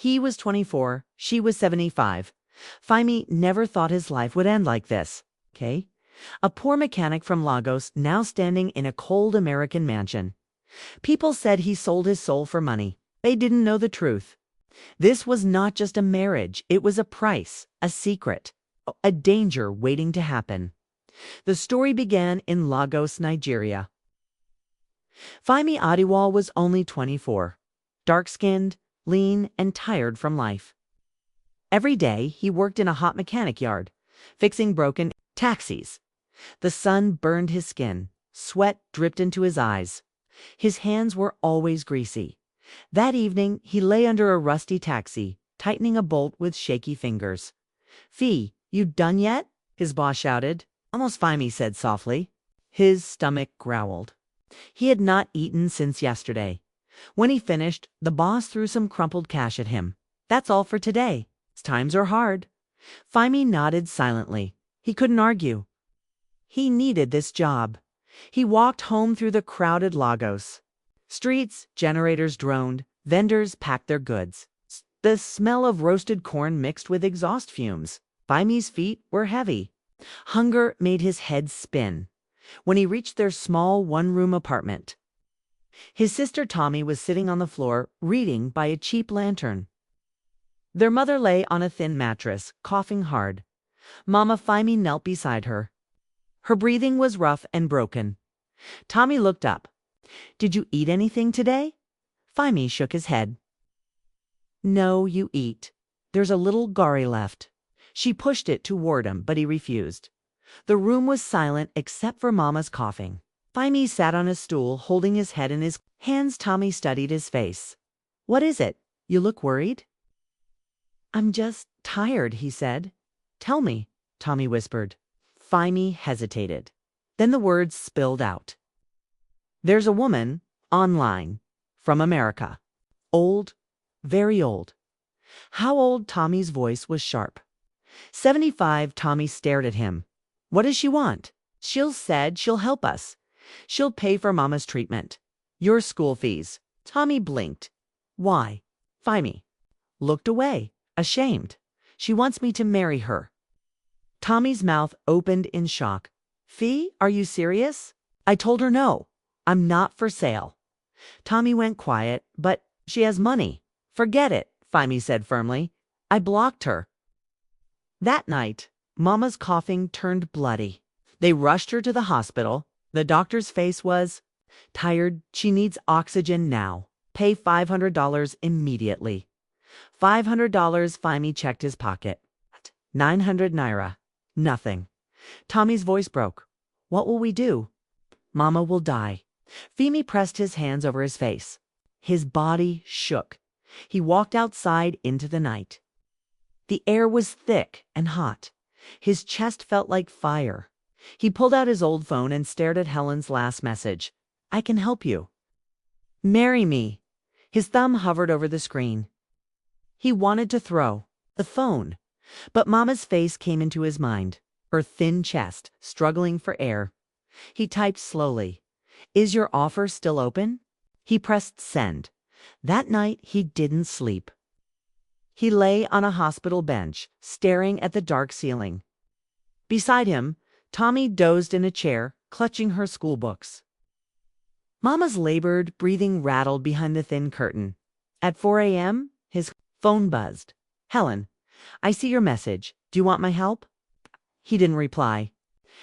He was 24, she was 75. Fahmy never thought his life would end like this. Okay? A poor mechanic from Lagos now standing in a cold American mansion. People said he sold his soul for money. They didn't know the truth. This was not just a marriage, it was a price, a secret, a danger waiting to happen. The story began in Lagos, Nigeria. Fahmy Adiwal was only 24, dark-skinned, lean, and tired from life. Every day, he worked in a hot mechanic yard, fixing broken taxis. The sun burned his skin, sweat dripped into his eyes. His hands were always greasy. That evening, he lay under a rusty taxi, tightening a bolt with shaky fingers. "Fee, you done yet?" his boss shouted. "Almost," Fahmy said softly. His stomach growled. He had not eaten since yesterday. When he finished, the boss threw some crumpled cash at him. "That's all for today. Times are hard." Fahmy nodded silently. He couldn't argue. He needed this job. He walked home through the crowded Lagos. Streets, generators droned, vendors packed their goods. The smell of roasted corn mixed with exhaust fumes. Fahmy's feet were heavy. Hunger made his head spin. When he reached their small one-room apartment, his sister Tommy was sitting on the floor, reading by a cheap lantern. Their mother lay on a thin mattress, coughing hard. Mama Fahmy knelt beside her. Her breathing was rough and broken. Tommy looked up. "Did you eat anything today?" Fahmy shook his head. "No, you eat. There's a little gari left." She pushed it toward him, but he refused. The room was silent except for Mama's coughing. Fahmy sat on a stool, holding his head in his hands. Tommy studied his face. "What is it? You look worried." "I'm just tired," he said. "Tell me," Tommy whispered. Fahmy hesitated. Then the words spilled out. "There's a woman, online, from America. Old, very old." How old? Tommy's voice was sharp. 75. Tommy stared at him. "What does she want?" Said she'll help us. She'll pay for Mama's treatment. Your school fees." Tommy blinked. "Why?" Fahmy looked away, ashamed. "She wants me to marry her." Tommy's mouth opened in shock. "Fee, are you serious?" "I told her no. I'm not for sale." Tommy went quiet. "But she has money." "Forget it," Fahmy said firmly. "I blocked her." That night, Mama's coughing turned bloody. They rushed her to the hospital. The doctor's face was tired. "She needs oxygen now. Pay $500 immediately." $500. Fahmy checked his pocket. 900 naira. Nothing. Tommy's voice broke. "What will we do?" "Mama will die." Fahmy pressed his hands over his face. His body shook. He walked outside into the night. The air was thick and hot. His chest felt like fire. He pulled out his old phone and stared at Helen's last message. "I can help you. Marry me." His thumb hovered over the screen. He wanted to throw the phone, but Mama's face came into his mind, her thin chest struggling for air. He typed slowly. "Is your offer still open?" He pressed send. That night he didn't sleep. He lay on a hospital bench, staring at the dark ceiling. Beside him, Tommy dozed in a chair, clutching her school books. Mama's labored breathing rattled behind the thin curtain. At 4 a.m., his phone buzzed. "Helen, I see your message. Do you want my help?" He didn't reply.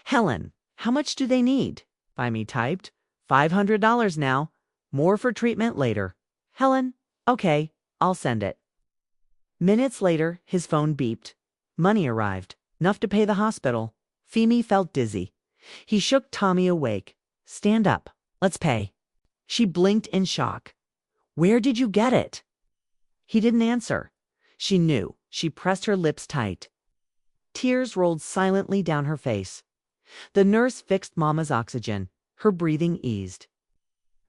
"Helen, how much do they need?" Fahmy typed. $500 now. More for treatment later." "Helen, okay, I'll send it." Minutes later, his phone beeped. Money arrived, enough to pay the hospital. Fahmy felt dizzy. He shook Tommy awake. "Stand up. Let's pay." She blinked in shock. "Where did you get it?" He didn't answer. She knew. She pressed her lips tight. Tears rolled silently down her face. The nurse fixed Mama's oxygen. Her breathing eased.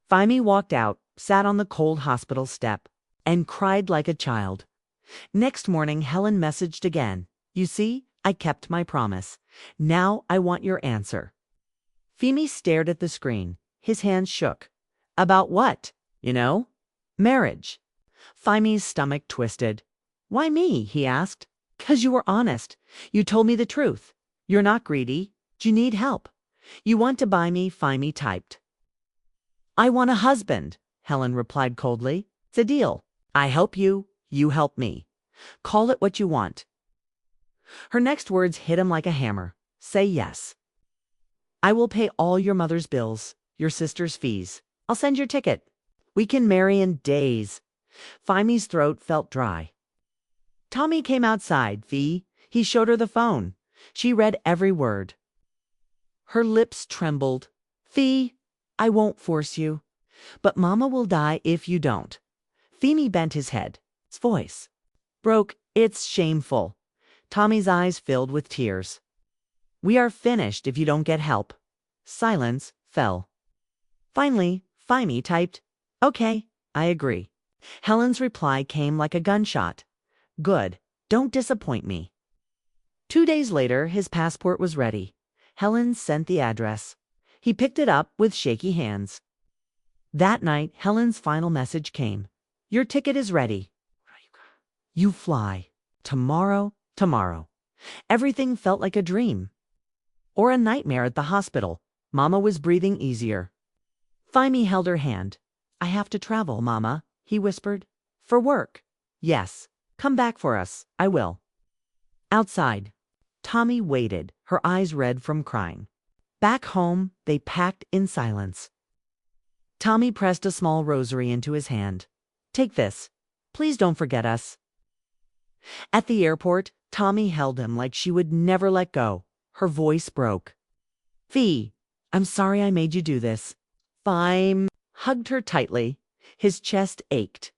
Fahmy walked out, sat on the cold hospital step, and cried like a child. Next morning, Helen messaged again. "You see, I kept my promise. Now I want your answer." Fahmy stared at the screen. His hands shook. "About what? Marriage." Fahmy's stomach twisted. Why me? He asked. 'Cause you were honest. You told me the truth. You're not greedy. You need help. You want to buy me, Fahmy typed. I want a husband, Helen replied coldly. It's a deal. I help you, you help me. Call it what you want. Her next words hit him like a hammer. Say yes. I will pay all your mother's bills, your sister's fees. I'll send your ticket. We can marry in days. Fahmy's throat felt dry. Tommy came outside, Fee. He showed her the phone. She read every word. Her lips trembled. Fee, I won't force you. But Mama will die if you don't. Fahmy bent his head. His voice broke. It's shameful. Tommy's eyes filled with tears. We are finished if you don't get help. Silence fell. Finally, Fahmy typed, Okay, I agree. Helen's reply came like a gunshot. Good. Don't disappoint me. 2 days later, his passport was ready. Helen sent the address. He picked it up with shaky hands. That night, Helen's final message came. Your ticket is ready. You fly. Tomorrow. Everything felt like a dream. Or a nightmare at the hospital. Mama was breathing easier. Fahmy held her hand. I have to travel, Mama, he whispered. For work. Yes. Come back for us. I will. Outside. Tommy waited, her eyes red from crying. Back home, they packed in silence. Tommy pressed a small rosary into his hand. Take this. Please don't forget us. At the airport, Tommy held him like she would never let go. Her voice broke. Fee, I'm sorry I made you do this. Fahmy hugged her tightly. His chest ached.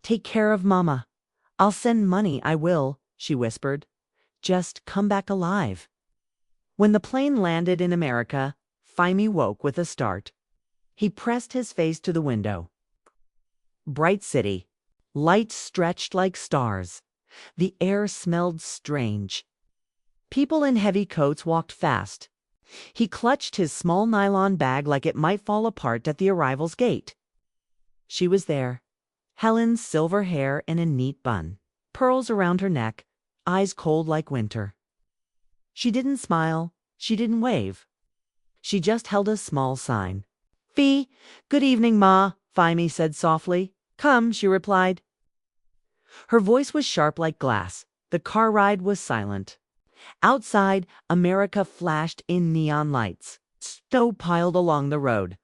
Take care of Mama. I'll send money, I will, she whispered. Just come back alive. When the plane landed in America, Fahmy woke with a start. He pressed his face to the window. Bright city. Lights stretched like stars. The air smelled strange. People in heavy coats walked fast. He clutched his small nylon bag like it might fall apart at the arrival's gate. She was there. Helen's silver hair in a neat bun. Pearls around her neck. Eyes cold like winter. She didn't smile. She didn't wave. She just held a small sign. Fee, good evening, Ma, Fahmy said softly. Come, she replied. Her voice was sharp like glass. The car ride was silent. Outside, America flashed in neon lights. Snow piled along the road.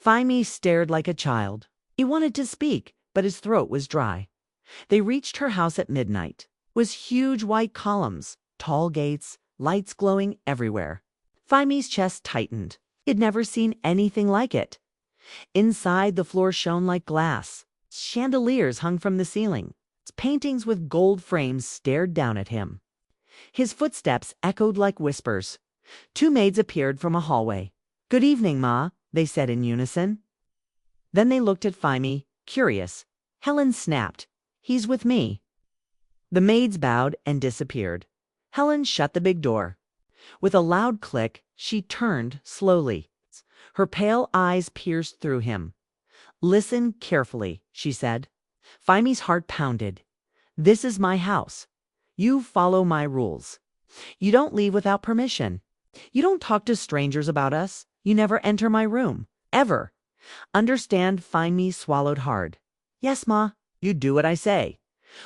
Fahmy stared like a child. He wanted to speak, but his throat was dry. They reached her house at midnight. It was huge white columns, tall gates, lights glowing everywhere. Fahmy's chest tightened. He'd never seen anything like it. Inside, the floor shone like glass. Chandeliers hung from the ceiling. Paintings with gold frames stared down at him. His footsteps echoed like whispers. 2 maids appeared from a hallway. Good evening, Ma, they said in unison. Then they looked at Fahmy, curious. Helen snapped. He's with me. The maids bowed and disappeared. Helen shut the big door. With a loud click, she turned slowly. Her pale eyes pierced through him. Listen carefully, she said. Fahmy's heart pounded. This is my house. You follow my rules. You don't leave without permission. You don't talk to strangers about us. You never enter my room. Ever. Understand? Fahmy swallowed hard. Yes, Ma. You do what I say.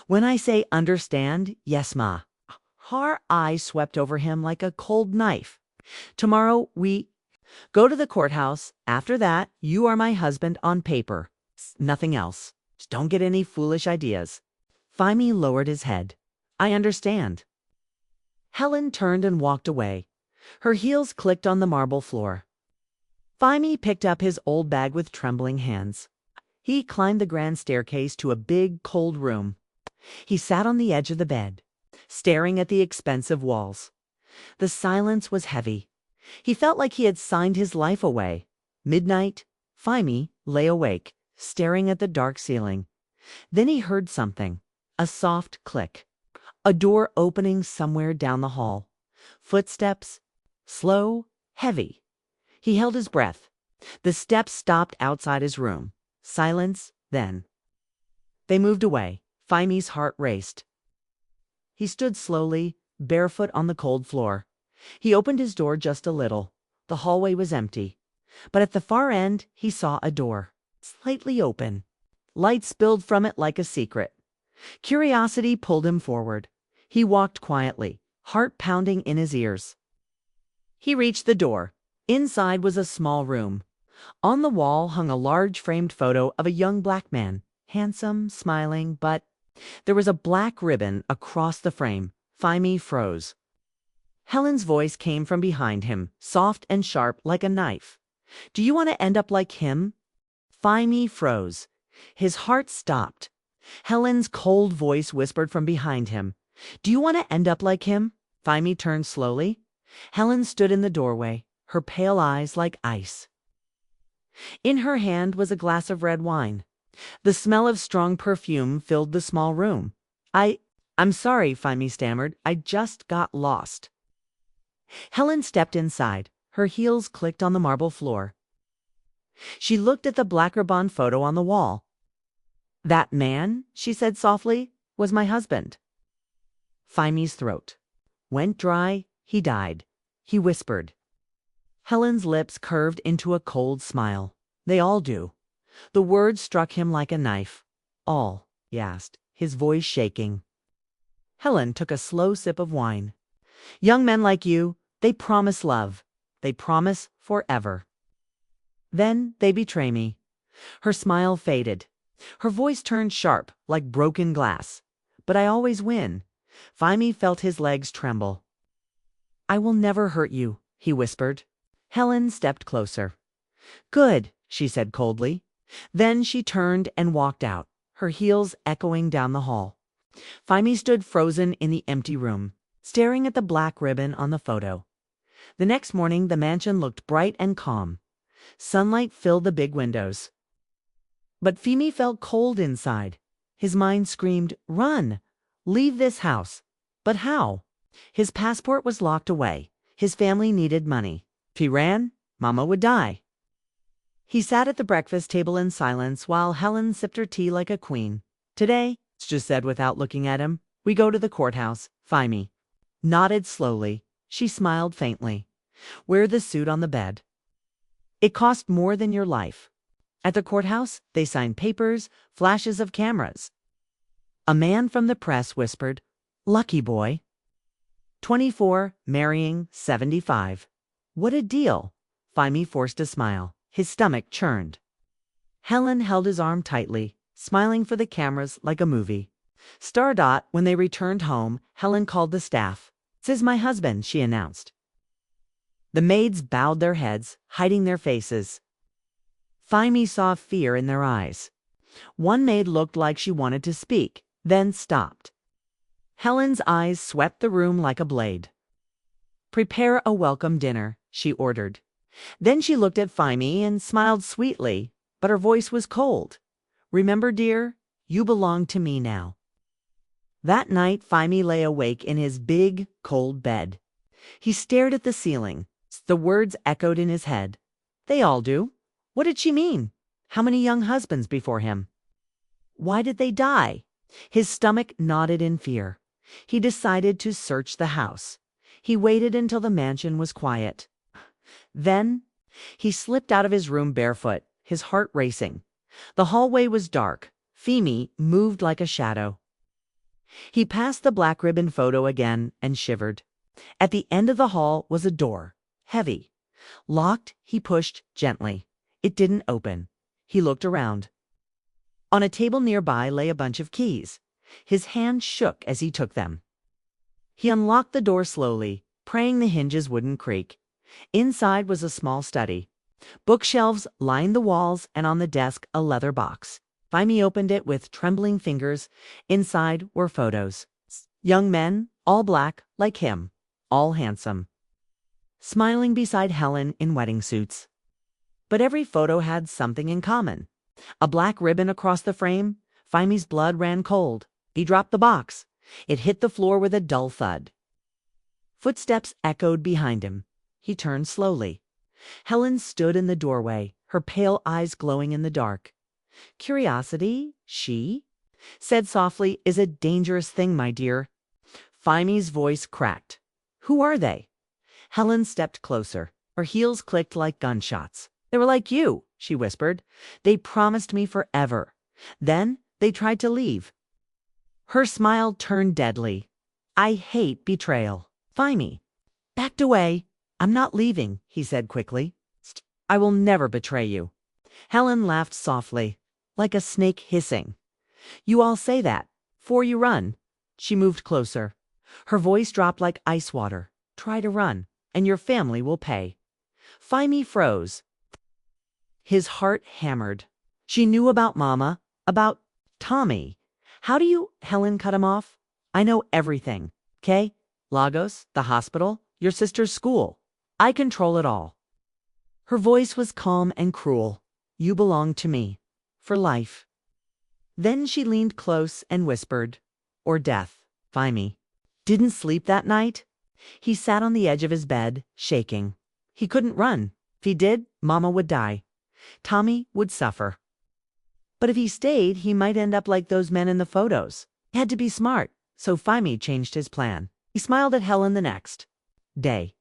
When I say understand, yes, Ma. Her eyes swept over him like a cold knife. Tomorrow we go to the courthouse. After that, you are my husband on paper. Nothing else. Just don't get any foolish ideas. Fahmy lowered his head. I understand. Helen turned and walked away. Her heels clicked on the marble floor. Fahmy picked up his old bag with trembling hands. He climbed the grand staircase to a big, cold room. He sat on the edge of the bed, staring at the expensive walls. The silence was heavy. He felt like he had signed his life away. Midnight, Fahmy lay awake, staring at the dark ceiling. Then he heard something, a soft click. A door opening somewhere down the hall. Footsteps, slow, heavy. He held his breath. The steps stopped outside his room. Silence, then. They moved away. Fahmy's heart raced. He stood slowly, barefoot on the cold floor. He opened his door just a little. The hallway was empty. But at the far end, he saw a door, slightly open. Light spilled from it like a secret. Curiosity pulled him forward. He walked quietly, heart pounding in his ears. He reached the door. Inside was a small room. On the wall hung a large framed photo of a young black man, handsome, smiling, but there was a black ribbon across the frame. Fahmy froze. Helen's voice came from behind him, soft and sharp like a knife. "Do you want to end up like him?" Fahmy froze. His heart stopped. Helen's cold voice whispered from behind him, "Do you want to end up like him?" Fahmy turned slowly. Helen stood in the doorway, her pale eyes like ice. In her hand was a glass of red wine. The smell of strong perfume filled the small room. I'm sorry," Fahmy stammered. "I just got lost." Helen stepped inside. Her heels clicked on the marble floor. She looked at the black ribbon photo on the wall. "That man," she said softly, "was my husband." Fahmy's throat went dry. He died. He whispered. Helen's lips curved into a cold smile. "They all do." The words struck him like a knife. "All?" he asked, his voice shaking. Helen took a slow sip of wine. "Young men like you, they promise love. They promise forever. Then they betray me." Her smile faded. Her voice turned sharp, like broken glass. "But I always win." Fahmy felt his legs tremble. "I will never hurt you," he whispered. Helen stepped closer. "Good," she said coldly. Then she turned and walked out, her heels echoing down the hall. Fahmy stood frozen in the empty room, staring at the black ribbon on the photo. The next morning, the mansion looked bright and calm. Sunlight filled the big windows. But Fahmy felt cold inside. His mind screamed, "Run! Leave this house!" But how? His passport was locked away. His family needed money. If he ran, Mama would die. He sat at the breakfast table in silence while Helen sipped her tea like a queen. "Today," she just said without looking at him, "we go to the courthouse." Fahmy nodded slowly. She smiled faintly. "Wear the suit on the bed. It cost more than your life." At the courthouse, they signed papers, flashes of cameras. A man from the press whispered, "Lucky boy. 24, marrying, 75. What a deal." Fahmy forced a smile. His stomach churned. Helen held his arm tightly, smiling for the cameras like a movie. Stardot, when they returned home, Helen called the staff. "This is my husband," she announced. The maids bowed their heads, hiding their faces. Fahmy saw fear in their eyes. One maid looked like she wanted to speak, then stopped. Helen's eyes swept the room like a blade. "Prepare a welcome dinner," she ordered. Then she looked at Fahmy and smiled sweetly, but her voice was cold. "Remember, dear, you belong to me now." That night, Fahmy lay awake in his big, cold bed. He stared at the ceiling. The words echoed in his head. "They all do." What did she mean? How many young husbands before him? Why did they die? His stomach knotted in fear. He decided to search the house. He waited until the mansion was quiet. Then he slipped out of his room barefoot, his heart racing. The hallway was dark. Fahmy moved like a shadow. He passed the black ribbon photo again and shivered. At the end of the hall was a door, heavy. Locked, he pushed gently. It didn't open. He looked around. On a table nearby lay a bunch of keys. His hand shook as he took them. He unlocked the door slowly, praying the hinges wouldn't creak. Inside was a small study. Bookshelves lined the walls, and on the desk a leather box. Fahmy opened it with trembling fingers. Inside were photos. Young men, all black, like him, all handsome, smiling beside Helen in wedding suits. But every photo had something in common. A black ribbon across the frame. Fahmy's blood ran cold. He dropped the box. It hit the floor with a dull thud. Footsteps echoed behind him. He turned slowly. Helen stood in the doorway, her pale eyes glowing in the dark. Curiosity, she? said softly, is a dangerous thing, my dear. Fimy's voice cracked. Who are they? Helen stepped closer. Her heels clicked like gunshots. They were like you, she whispered. They promised me forever. Then they tried to leave. Her smile turned deadly. I hate betrayal. Fimy backed away. I'm not leaving, he said quickly. I will never betray you. Helen laughed softly, like a snake hissing. You all say that. 'Fore you run. She moved closer. Her voice dropped like ice water. Try to run, and your family will pay. Fimy froze. His heart hammered. She knew about Mama, about Tommy. How do you? Helen cut him off. I know everything, okay? Lagos, the hospital, your sister's school. I control it all. Her voice was calm and cruel. You belong to me. For life. Then she leaned close and whispered, or death. Fimy didn't sleep that night. He sat on the edge of his bed, shaking. He couldn't run. If he did, Mama would die. Tommy would suffer. But if he stayed, he might end up like those men in the photos. He had to be smart, so Fimy changed his plan. He smiled at Helen the next day.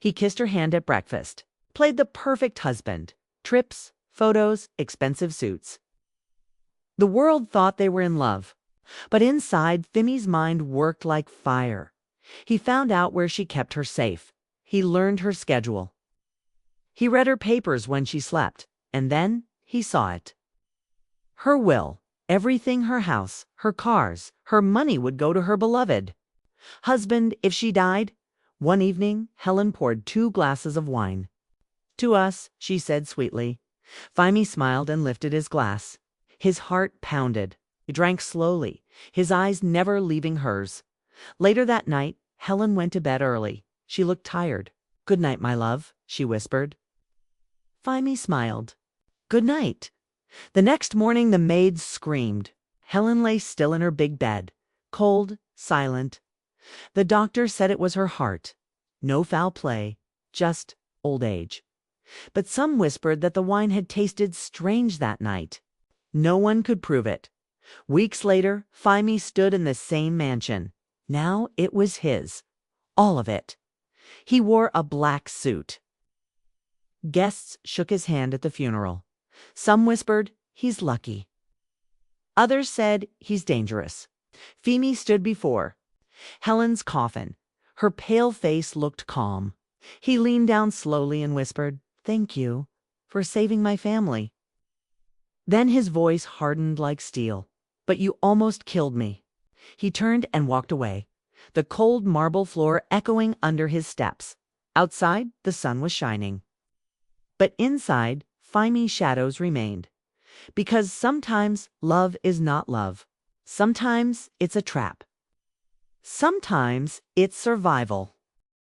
He kissed her hand at breakfast. Played the perfect husband. Trips, photos, expensive suits. The world thought they were in love. But inside, Fimy's mind worked like fire. He found out where she kept her safe. He learned her schedule. He read her papers when she slept, and then he saw it. Her will, everything, her house, her cars, her money would go to her beloved husband if she died. One evening, Helen poured 2 glasses of wine. To us, she said sweetly. Fimy smiled and lifted his glass. His heart pounded. He drank slowly, his eyes never leaving hers. Later that night, Helen went to bed early. She looked tired. Good night, my love, she whispered. Fimy smiled. Good night. The next morning, the maids screamed. Helen lay still in her big bed, cold, silent. The doctor said it was her heart. No foul play, just old age. But some whispered that the wine had tasted strange that night. No one could prove it. Weeks later, Fimy stood in the same mansion. Now it was his. All of it. He wore a black suit. Guests shook his hand at the funeral. Some whispered, he's lucky. Others said, he's dangerous. Fimy stood before Helen's coffin. Her pale face looked calm. He leaned down slowly and whispered, thank you for saving my family. Then his voice hardened like steel. But you almost killed me. He turned and walked away, the cold marble floor echoing under his steps. Outside, the sun was shining. But inside, Fimy's shadows remained. Because sometimes love is not love. Sometimes it's a trap. Sometimes it's survival.